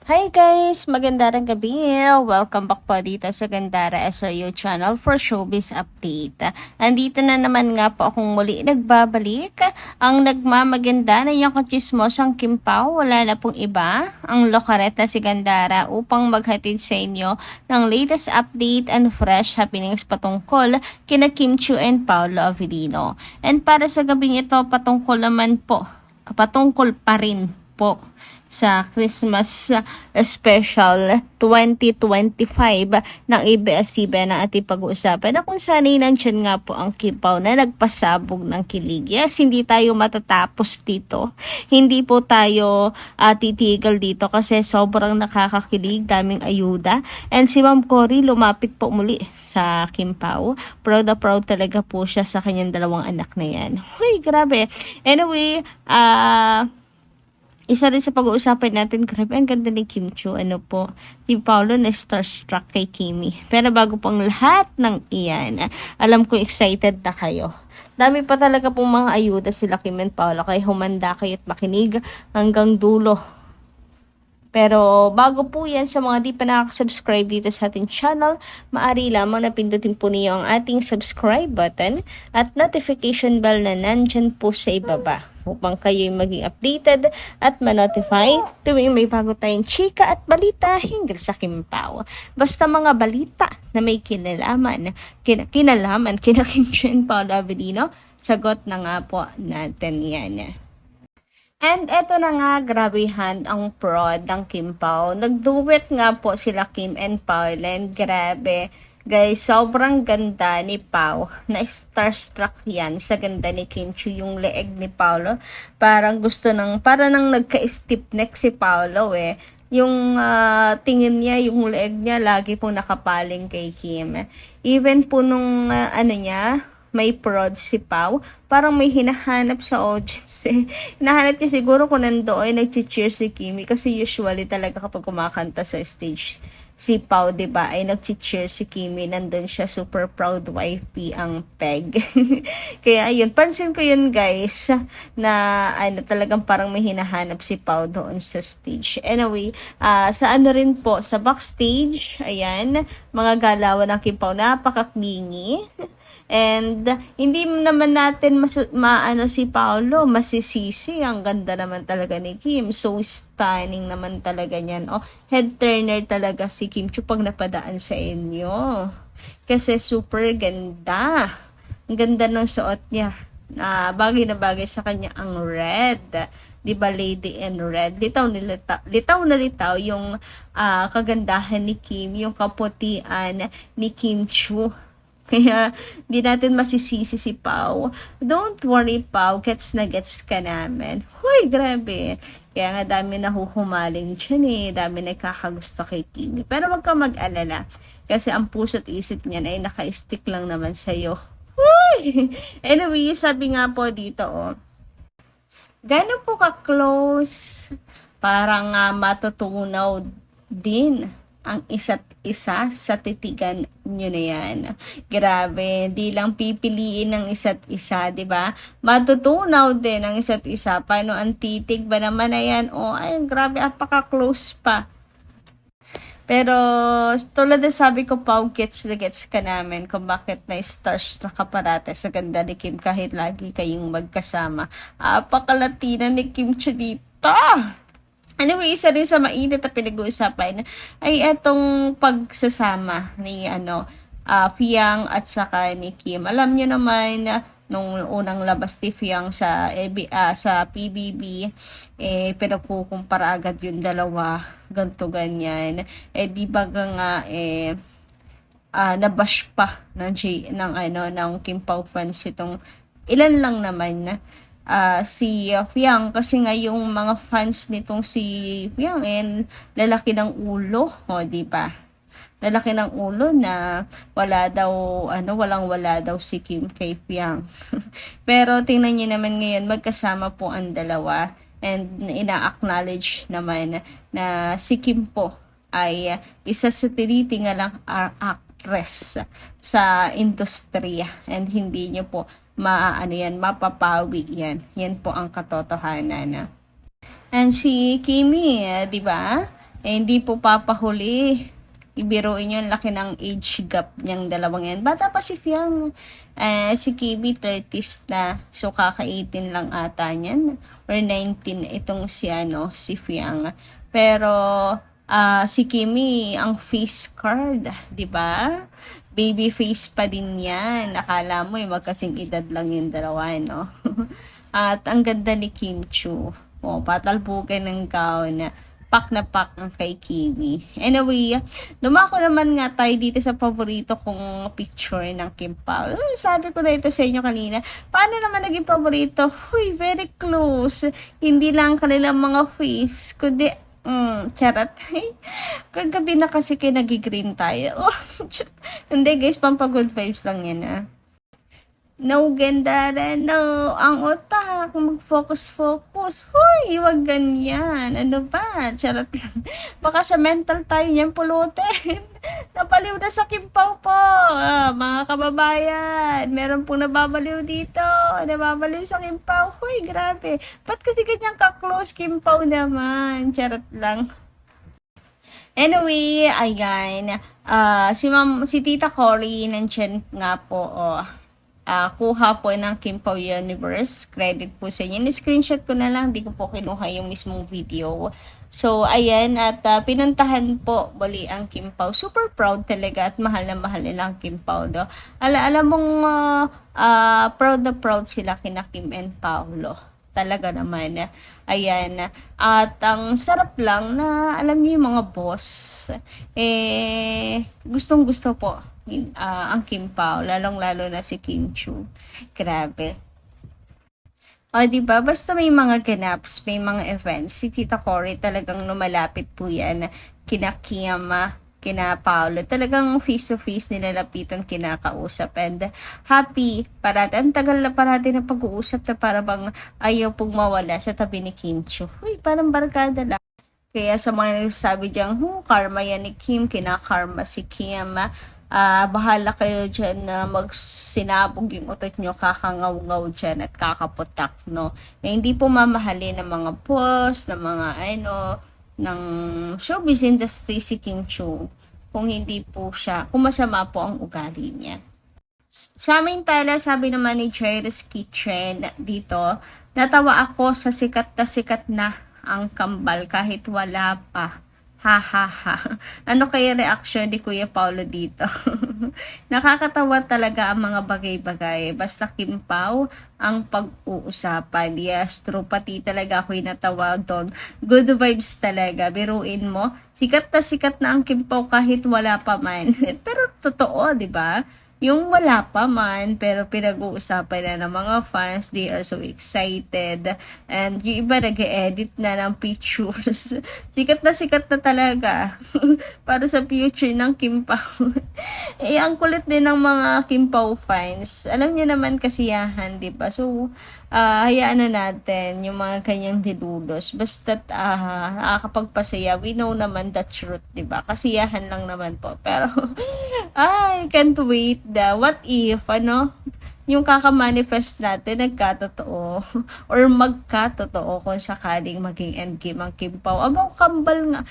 Hi guys! Magandang gabi! Welcome back po dito sa Gandara SRU channel for Showbiz Update. Andito na naman nga po akong muli nagbabalik. Ang nagmamaganda na yung kachismosang Kim Pao, wala na pong iba, ang lokaret na si Gandara upang maghatid sa inyo ng latest update and fresh happenings patungkol kina Kim Chiu and Paolo Avellino. And para sa gabing ito, patungkol pa rin po sa Christmas Special 2025 ng ABS-CBN na ating pag-uusapan na kung saan ay nandyan nga po ang Kim Pao na nagpasabog ng kilig. Yes, hindi tayo matatapos dito. Hindi po tayo titigil dito kasi sobrang nakakakilig, daming ayuda. And si Ma'am Cory lumapit po muli sa Kim Pao. Proud na proud talaga po siya sa kanyang dalawang anak na yan. Uy, grabe. Anyway, isa rin sa pag-uusapan natin, grabe, ang ganda ni Kim Chiu. Si Paolo na starstruck kay Kimi. Pero bago pang lahat ng iyan, alam ko excited na kayo. Dami pa talaga pong mga ayuda sila Kim and Paolo, kaya humanda kayo at makinig hanggang dulo. Pero bago po yan, sa mga di pa nakaka-subscribe dito sa ating channel, maaari lamang na pindutin po niyo ang ating subscribe button at notification bell na nandyan po sa ibaba upang kayo'y maging updated at ma-notify tuwing may bago tayong chika at balita hinggil sa Kim Pao. Basta mga balita na may kinalaman kina Kim Chiu and Paolo Avellino, sagot na nga po natin yan. And eto na nga, grabehan ang prod ng Kim Pao. Nagduet nga po sila Kim and Paolo, and grabe. Guys, sobrang ganda ni Pao. Na starstruck yan sa ganda ni Kim Chiu, yung leeg ni Paolo. Parang nang nagka-stiff neck si Paolo eh. Yung tingin niya, yung leeg niya, lagi pong nakapaling kay Kim. Even po nung may prod si Pao, parang may hinahanap sa audience eh. Hinahanap niya siguro kung nandoon nag-cheer si Kimi, kasi usually talaga kapag kumakanta sa stage si Pao, diba, ay nag-cheer si Kimi, nandun siya, super proud wifey ang peg. Kaya ayun, pansin ko yun guys, na talagang parang may hinahanap si Pao doon sa stage. Anyway, sa rin po, sa backstage, ayan, mga galawan ng Kim Pao, napakaklingi. And hindi naman natin si Paolo masisisi, ang ganda naman talaga ni Kim, so stunning naman talaga niyan. Head turner talaga si Kim Chiu pag napadaan sa inyo, kasi super ganda, ang ganda ng suot niya. Bagay na bagay sa kanya ang red, diba, lady in red, litaw na litaw yung kagandahan ni Kim, yung kaputian ni Kim Chiu. Kaya di natin masisisi si Pao. Don't worry, Pao, gets ka namin. Huy, grabe. Kaya nga dami nahuhumaling dyan eh. Dami nakakagusto kay Kimi. Pero wag ka mag-alala, kasi ang puso't isip niyan ay naka-stick lang naman sa'yo. Huy! Anyway, sabi nga po dito, gano'n po ka-close, parang matutunaw din ang isa't isa sa titigan nyo na yan. Grabe, di lang pipiliin ng isa't isa, di ba? Matutunaw din ang isa't isa. Paano ang titig ba naman na yan? Ay, grabe, apaka-close pa. Pero, tulad na sabi ko, Pao, gets ka namin kung bakit na-starstruck ka parate sa ganda ni Kim kahit lagi kayong magkasama. Apaka-Latina ni Kim Chiu dito. Anyway, isa rin sa mainit na pinag-uusapan ay etong pagsasama ni Fiang at saka ni Kim. Alam niyo naman nung unang labas ni Fiang sa PBB, pinagkukumpara agad yung dalawa, ganto ganyan. Di ba nga nabash pa ng Kim Pao fans itong ilan lang naman na si Fiang, kasi nga yung mga fans nitong si Fiang lalaki ng ulo, di ba? Lalaki ng ulo na walang-wala daw si Kim kay Fiang. Pero tingnan niyo naman ngayon, magkasama po ang dalawa, and ina-acknowledge naman na si Kim po ay isa sa tinitingalang actress sa industriya, and hindi niyo po mapapawi yan po ang katotohanan. And si Kimi, di ba? Eh, hindi po papahuli. Ibiruin yung laki ng age gap niyang dalawang yan. Bata pa si Fiang. Si Kibi, 30s na. So, kaka-18 lang ata niyan. Or 19 itong si Fiang. Pero, si Kimi, ang face card, di ba? Baby face pa din yan. Akala mo, magkasing edad lang yung dalawa, no? At ang ganda ni Kim Chu. Patalbukin ng gown na pak ang kay Kimi. Anyway, dumako naman nga tayo dito sa paborito kong picture ng Kim Pao. Sabi ko na ito sa inyo kanina. Paano naman naging paborito? Huy, very close. Hindi lang kanilang mga face, kundi charot. Kagabi na kasi kinagi-green tayo. Hindi guys, pampagood vibes lang yan. No, ganda rin. No, ang utak. Mag-focus. Huy, wag ganyan. Ano ba? Charot lang. Baka sa mental tayo niyan pulutin. Napaliw na sa Kimpaw po. Mga kababayan. Meron pong nababaliw dito. Nababaliw sa Kimpaw. Huy, grabe. Ba't kasi ganyan ka-close Kimpaw naman? Charot lang. Anyway, ayan. Si Tita Cory, nandiyan nga po, kuha po ng Kimpaw Universe. Credit po sa inyo. Screenshot ko na lang. Di ko po kinuha yung mismong video. So, ayan. At pinuntahan po bali ang Kimpaw. Super proud talaga at mahal nila ang Kimpaw. Do. Alam mong proud na proud sila kina Kim and Paolo. Talaga naman. Ayan. At ang sarap lang na alam niyo yung mga boss. Gustong gusto po ang Kim Pao, lalong-lalo na si Kim Chu. Grabe. O, diba? Basta may mga ganaps, may mga events, si Tita Cory talagang lumalapit po yan kina Kim, kina Paolo. Talagang face-to-face nilalapitan, kinakausap. And happy, parati. Ang tagal na parati na pag-uusap na para bang ayaw pong mawala sa tabi ni Kim Chu. Uy, parang barkada lang. Kaya sa mga nagsasabi dyan, karma yan ni Kim, kinakarma si Kim. Bahala kayo dyan na magsinabog yung utot nyo, kakangaw-ngaw dyan at kakaputak, no? Hindi po mamahalin ng mga boss, ng mga ng showbiz industry si Kim Chu kung hindi po siya, kung masama po ang ugali niya. Sa amin tala, sabi naman ni Jairus Kitchen dito, natawa ako sa sikat na ang kambal kahit wala pa. Ha ha ha. Ano kaya reaction ni Kuya Paolo dito? Nakakatawa talaga ang mga bagay-bagay. Basta Kim Pao ang pag-uusapan. Yes, true. Pati talaga ako'y natawa doon. Good vibes talaga. Biruin mo. Sikat na ang Kim Pao kahit wala pa man. Pero totoo, di ba? Yung wala pa man, pero pinag-uusapan na ng mga fans, they are so excited. And yung iba nag-edit na ng pictures. Sikat na talaga. Para sa future ng Kim Pao. Ang kulit din ng mga Kim Pao fans. Alam niyo naman kasiyahan, di ba? So, hayaan na natin yung mga kanyang dilulos. Basta't nakakapagpasaya, we know naman the truth, di ba? Kasiyahan lang naman po. Pero, I can't wait what if, yung kakamanifest natin nagkatotoo or magkatotoo kung sakaling maging endgame ang Kim Pao. Kambal nga.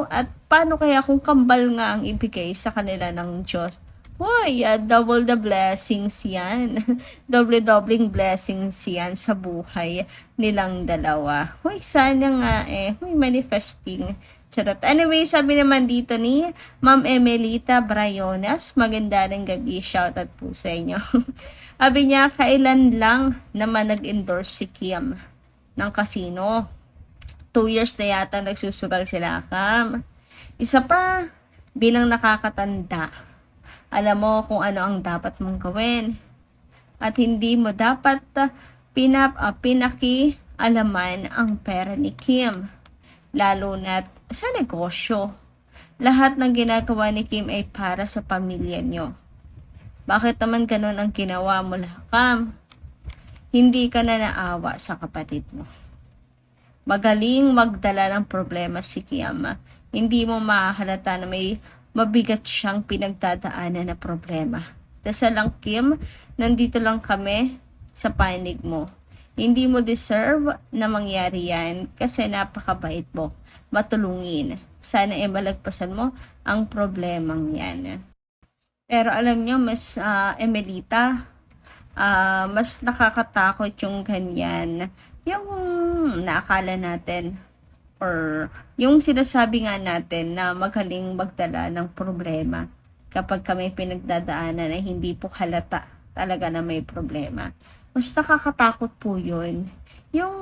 At paano kaya kung kambal nga ang ibigay sa kanila ng Diyos? Hoy, double the blessings yan. Doble-dobling blessings yan sa buhay nilang dalawa. Hoy, sana nga Hoy, manifesting. Charot. Anyway, sabi naman dito ni Ma'am Emelita Brayonas, maganda ng gabi. Shoutout po sa inyo. Sabi niya, kailan lang naman nag-endorse si Kim ng casino? 2 years na yata nagsusugal sila, Kam. Isa pa, bilang nakakatanda, alam mo kung ano ang dapat mong gawin. At hindi mo dapat pinakialaman ang pera ni Kim. Lalo na sa negosyo. Lahat ng ginagawa ni Kim ay para sa pamilya nyo. Bakit naman ganun ang ginawa mo, Kam? Hindi ka na naawa sa kapatid mo. Magaling magdala ng problema si Kim. Hindi mo mahalata na may mabigat siyang pinagdadaanan na problema. Dasal lang, Kim, nandito lang kami sa panig mo. Hindi mo deserve na mangyari yan kasi napakabait mo. Matulungin. Sana malagpasan mo ang problemang yan. Pero alam nyo, mas Emelita, mas nakakatakot yung ganyan. Yung naakala natin or yung sinasabi nga natin na magaling magdala ng problema kapag kami pinagdadaanan na hindi po halata talaga na may problema. Mas nakakatakot po yun. Yung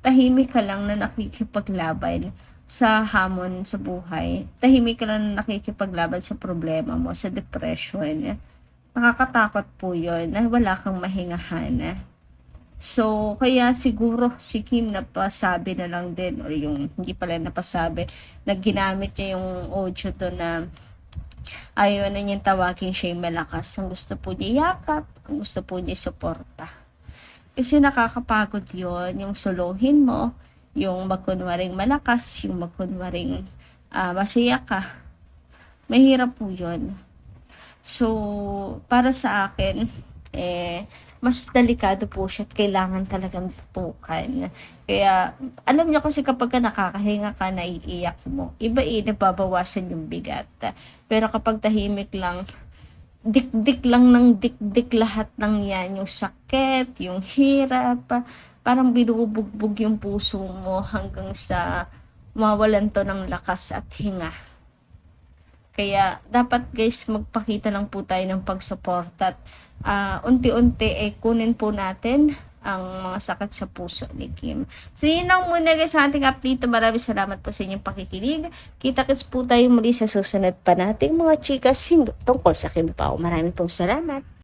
tahimik ka lang na nakikipaglaban sa hamon sa buhay. Tahimik ka lang na nakikipaglaban sa problema mo, sa depression. Nakakatakot po yun na wala kang mahingahan. So, kaya siguro si Kim napasabi na lang din, or yung hindi pala napasabi, na ginamit niya yung audio to na ayaw na niyang tawagin siya yung malakas. Ang gusto po niya yakap, ang gusto po niya suporta. Kasi nakakapagod yon yung solohin mo, yung magkunwaring malakas, yung magkunwaring masaya ka. Mahirap po yun. So, para sa akin, mas delikado po siya at kailangan talagang tutukan. Kaya, alam niyo kasi kapag ka nakakahinga ka, naiiyak mo, iba nababawasan yung bigat. Pero kapag tahimik lang, dik-dik lang ng dik-dik lahat ng yan, yung sakit, yung hirap, parang binubugbog yung puso mo hanggang sa mawalan to ng lakas at hinga. Kaya dapat guys magpakita lang po tayo ng pagsuporta at unti-unti kunin po natin ang mga sakit sa puso ni Kim. So yun lang muna guys sa ating update. Maraming salamat po sa inyong pakikinig. Kita-kits po tayo muli sa susunod pa nating mga chika tungkol sa Kim Pao. Maraming pong salamat.